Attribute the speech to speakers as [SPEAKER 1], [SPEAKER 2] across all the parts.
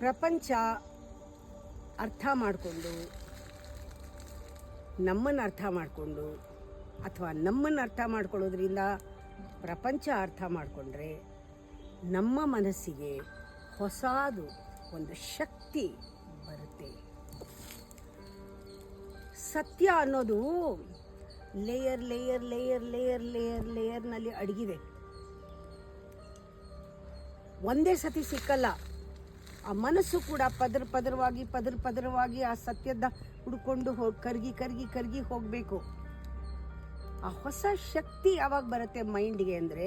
[SPEAKER 1] ಪ್ರಪಂಚ ಅರ್ಥ ಮಾಡಿಕೊಂಡು ನಮ್ಮನ್ನು ಅರ್ಥ ಮಾಡಿಕೊಂಡು ಅಥವಾ ನಮ್ಮನ್ನು ಅರ್ಥ ಮಾಡ್ಕೊಳ್ಳೋದ್ರಿಂದ ಪ್ರಪಂಚ ಅರ್ಥ ಮಾಡಿಕೊಂಡ್ರೆ ನಮ್ಮ ಮನಸ್ಸಿಗೆ ಹೊಸದು ಒಂದು ಶಕ್ತಿ ಬರುತ್ತೆ. ಸತ್ಯ ಅನ್ನೋದು layer layer layer layer layer ಲೇಯರ್ನಲ್ಲಿ ಅಡಗಿದೆ. ಒಂದೇ ಸತಿ ಸಿಕ್ಕಲ್ಲ. ಆ ಮನಸ್ಸು ಕೂಡ ಪದರವಾಗಿ ಆ ಸತ್ಯದ ಹುಡ್ಕೊಂಡು ಕರ್ಗಿ ಹೋಗಬೇಕು. ಆ ಹೊಸ ಶಕ್ತಿ ಯಾವಾಗ ಬರುತ್ತೆ ಮೈಂಡ್ಗೆ ಅಂದರೆ,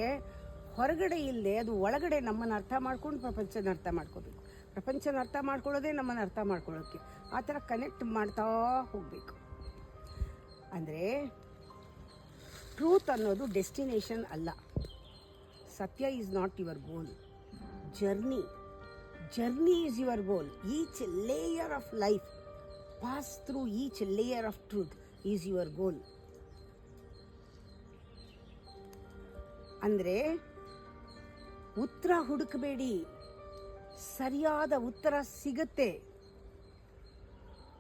[SPEAKER 1] ಹೊರಗಡೆ ಇಲ್ಲದೆ ಅದು ಒಳಗಡೆ ನಮ್ಮನ್ನು ಅರ್ಥ ಮಾಡ್ಕೊಂಡು ಪ್ರಪಂಚನ ಅರ್ಥ ಮಾಡ್ಕೋಬೇಕು. ಪ್ರಪಂಚನ ಅರ್ಥ ಮಾಡ್ಕೊಳ್ಳೋದೇ ನಮ್ಮನ್ನು ಅರ್ಥ ಮಾಡ್ಕೊಳ್ಳೋಕ್ಕೆ. ಆ ಥರ ಕನೆಕ್ಟ್ ಮಾಡ್ತಾ ಹೋಗಬೇಕು. ಅಂದರೆ ಟ್ರೂತ್ ಅನ್ನೋದು ಡೆಸ್ಟಿನೇಷನ್ ಅಲ್ಲ. Satya is not your goal. Journey is your goal. Each layer of life, pass through each layer of truth is your goal. ಅಂದರೆ ಉತ್ತರ ಹುಡುಕಬೇಡಿ, ಸರಿಯಾದ ಉತ್ತರ ಸಿಗತ್ತೆ.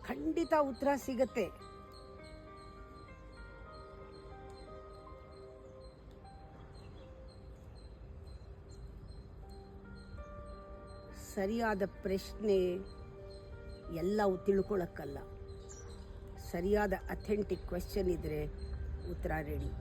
[SPEAKER 1] ಖಂಡಿತ ಉತ್ತರ ಸಿಗತ್ತೆ. ಸರಿಯಾದ ಪ್ರಶ್ನೆ ಎಲ್ಲವೂ ತಿಳ್ಕೊಳ್ಳೋಕ್ಕಲ್ಲ. ಸರಿಯಾದ ಅಥೆಂಟಿಕ್ ಕ್ವೆಶ್ಚನ್ ಇದ್ದರೆ ಉತ್ತರ ರೆಡಿ.